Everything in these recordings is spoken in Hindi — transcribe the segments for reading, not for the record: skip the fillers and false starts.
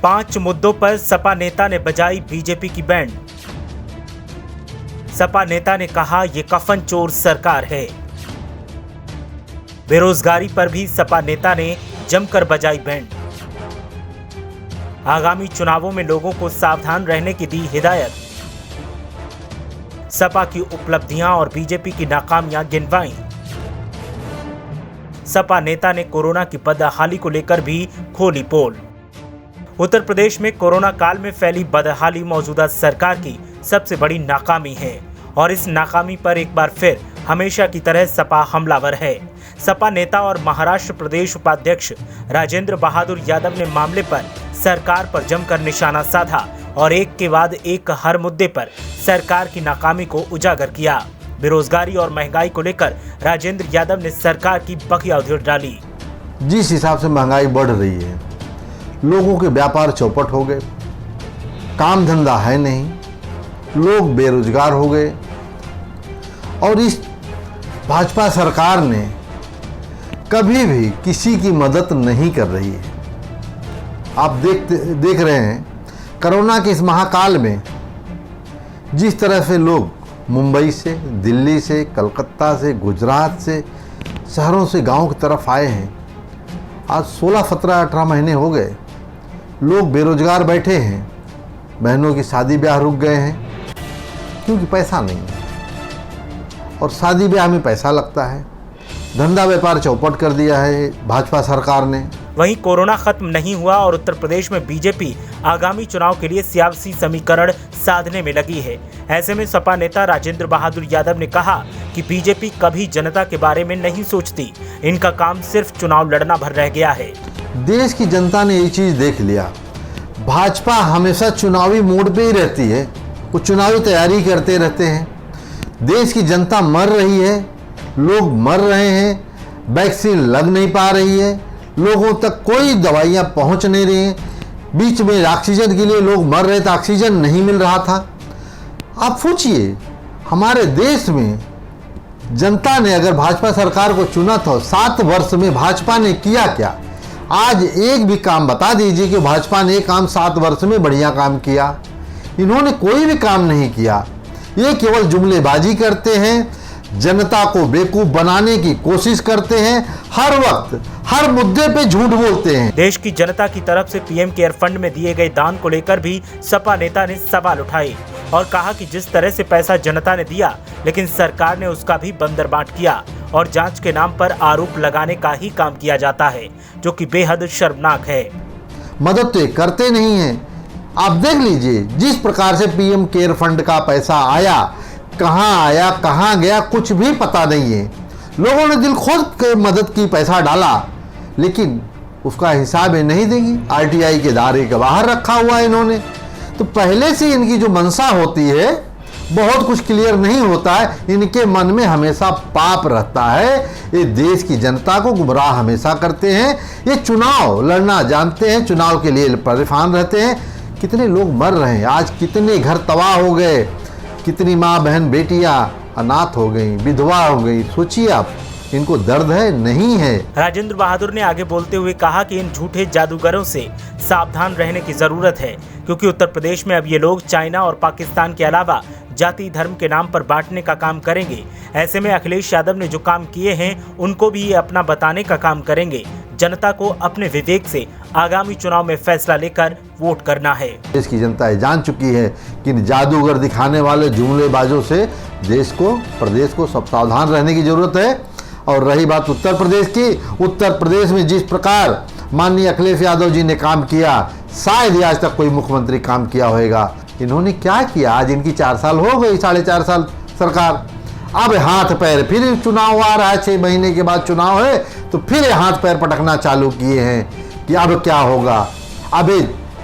5 मुद्दों पर सपा नेता ने बजाई बीजेपी की बैंड। सपा नेता ने कहा ये कफन चोर सरकार है। बेरोजगारी पर भी सपा नेता ने जमकर बजाई बैंड। आगामी चुनावों में लोगों को सावधान रहने की दी हिदायत। सपा की उपलब्धियां और बीजेपी की नाकामियां गिनवाई। सपा नेता ने कोरोना की बदहाली को लेकर भी खोली पोल। उत्तर प्रदेश में कोरोना काल में फैली बदहाली मौजूदा सरकार की सबसे बड़ी नाकामी है और इस नाकामी पर एक बार फिर हमेशा की तरह सपा हमलावर है। सपा नेता और महाराष्ट्र प्रदेश उपाध्यक्ष राजेंद्र बहादुर यादव ने मामले पर सरकार पर जमकर निशाना साधा और एक के बाद एक हर मुद्दे पर सरकार की नाकामी को उजागर किया। बेरोजगारी और महंगाई को लेकर राजेंद्र यादव ने सरकार की बखिया उधेड़ डाली। जिस हिसाब से महंगाई बढ़ रही है, लोगों के व्यापार चौपट हो गए, काम धंधा है नहीं, लोग बेरोजगार हो गए और इस भाजपा सरकार ने कभी भी किसी की मदद नहीं कर रही है। आप देख रहे हैं कोरोना के इस महाकाल में जिस तरह से लोग मुंबई से, दिल्ली से, कलकत्ता से, गुजरात से, शहरों से गांव की तरफ आए हैं। आज 16, 17, 18 महीने हो गए, लोग बेरोजगार बैठे हैं। बहनों की शादी ब्याह रुक गए हैं क्योंकि पैसा नहीं है और शादी ब्याह में पैसा लगता है। धंधा व्यापार चौपट कर दिया है भाजपा सरकार ने। वहीं कोरोना खत्म नहीं हुआ और उत्तर प्रदेश में बीजेपी आगामी चुनाव के लिए सियासी समीकरण साधने में लगी है। ऐसे में सपा नेता राजेंद्र बहादुर यादव ने कहा कि बीजेपी कभी जनता के बारे में नहीं सोचती, इनका काम सिर्फ चुनाव लड़ना भर रह गया है। देश की जनता ने ये चीज देख लिया, भाजपा हमेशा चुनावी मूड पे ही रहती है, वो चुनावी तैयारी करते रहते हैं। देश की जनता मर रही है, लोग मर रहे हैं, वैक्सीन लग नहीं पा रही है, लोगों तक कोई दवाइयाँ पहुँच नहीं रही हैं। बीच में ऑक्सीजन के लिए लोग मर रहे थे, ऑक्सीजन नहीं मिल रहा था। आप सोचिए, हमारे देश में जनता ने अगर भाजपा सरकार को चुना था, 7 वर्ष में भाजपा ने किया क्या? आज एक भी काम बता दीजिए कि भाजपा ने काम 7 वर्ष में बढ़िया काम किया। इन्होंने कोई भी काम नहीं किया, ये केवल जुमलेबाजी करते हैं, जनता को बेवकूफ बनाने की कोशिश करते हैं, हर वक्त हर मुद्दे पे झूठ बोलते हैं। देश की जनता की तरफ से पीएम केयर फंड में दिए गए दान को लेकर भी सपा नेता ने सवाल उठाए और कहा कि जिस तरह से पैसा जनता ने दिया, लेकिन सरकार ने उसका भी बंदरबाट किया और जांच के नाम पर आरोप लगाने का ही काम किया जाता है, जो कि बेहद शर्मनाक है। मदद तो करते नहीं है। आप देख लीजिए, जिस प्रकार से पीएम केयर फंड का पैसा आया, कहाँ गया, कुछ भी पता नहीं है। लोगों ने दिल खोद के मदद की, पैसा डाला, लेकिन उसका हिसाब नहीं देंगी। आरटीआई के दायरे के बाहर रखा हुआ है इन्होंने। तो पहले से इनकी जो मंशा होती है, बहुत कुछ क्लियर नहीं होता है, इनके मन में हमेशा पाप रहता है। ये देश की जनता को गुमराह हमेशा करते हैं। ये चुनाव लड़ना जानते हैं, चुनाव के लिए परेशान रहते हैं। कितने लोग मर रहे हैं, आज कितने घर तबाह हो गए, कितनी माँ बहन बेटियां अनाथ हो गई, विधवा हो गई। सोचिए आप, इनको दर्द है? नहीं है। राजेंद्र बहादुर ने आगे बोलते हुए कहा कि इन झूठे जादूगरों से सावधान रहने की जरूरत है, क्योंकि उत्तर प्रदेश में अब ये लोग चाइना और पाकिस्तान के अलावा जाति धर्म के नाम पर बांटने का काम करेंगे। ऐसे में अखिलेश यादव ने जो काम किए हैं, उनको भी ये अपना बताने का काम करेंगे। जनता को अपने विवेक से आगामी चुनाव में फैसला लेकर वोट करना है। देश की जनता ये जान चुकी है कि इन जादूगर दिखाने वाले जुमलेबाजों से देश को, प्रदेश को सब सावधान रहने की जरूरत है। और रही बात उत्तर प्रदेश की, उत्तर प्रदेश में जिस प्रकार माननीय अखिलेश यादव जी ने काम किया, शायद ही आज तक कोई मुख्यमंत्री काम किया होगा। इन्होंने क्या किया? आज इनकी 4 साल हो गई, 4.5 साल सरकार। अब हाथ पैर, फिर चुनाव आ रहा है, 6 महीने के बाद चुनाव है, तो फिर हाथ पैर पटकना चालू किए हैं कि अब क्या होगा। अब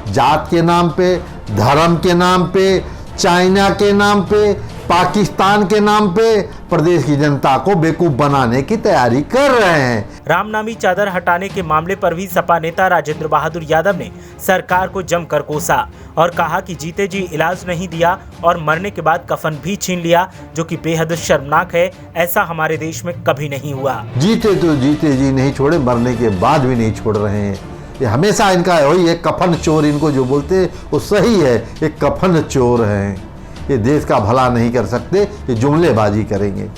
जात के नाम पे, धर्म के नाम पे, चाइना के नाम पे, पाकिस्तान के नाम पे प्रदेश की जनता को बेवकूफ बनाने की तैयारी कर रहे हैं। रामनामी चादर हटाने के मामले पर भी सपा नेता राजेंद्र बहादुर यादव ने सरकार को जमकर कोसा और कहा कि जीते जी इलाज नहीं दिया और मरने के बाद कफन भी छीन लिया, जो कि बेहद शर्मनाक है। ऐसा हमारे देश में कभी नहीं हुआ। जीते तो जीते जी नहीं छोड़े, मरने के बाद भी नहीं छोड़ रहे हैं। ये हमेशा इनका वही है, कफन चोर इनको जो बोलते हैं वो सही है, ये कफन चोर हैं। ये देश का भला नहीं कर सकते, ये जुमलेबाजी करेंगे।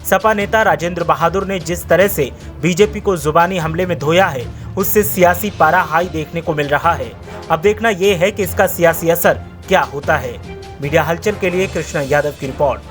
सपा नेता राजेंद्र बहादुर ने जिस तरह से बीजेपी को जुबानी हमले में धोया है, उससे सियासी पारा हाई देखने को मिल रहा है। अब देखना यह है कि इसका सियासी असर क्या होता है। मीडिया हलचल के लिए कृष्णा यादव की रिपोर्ट।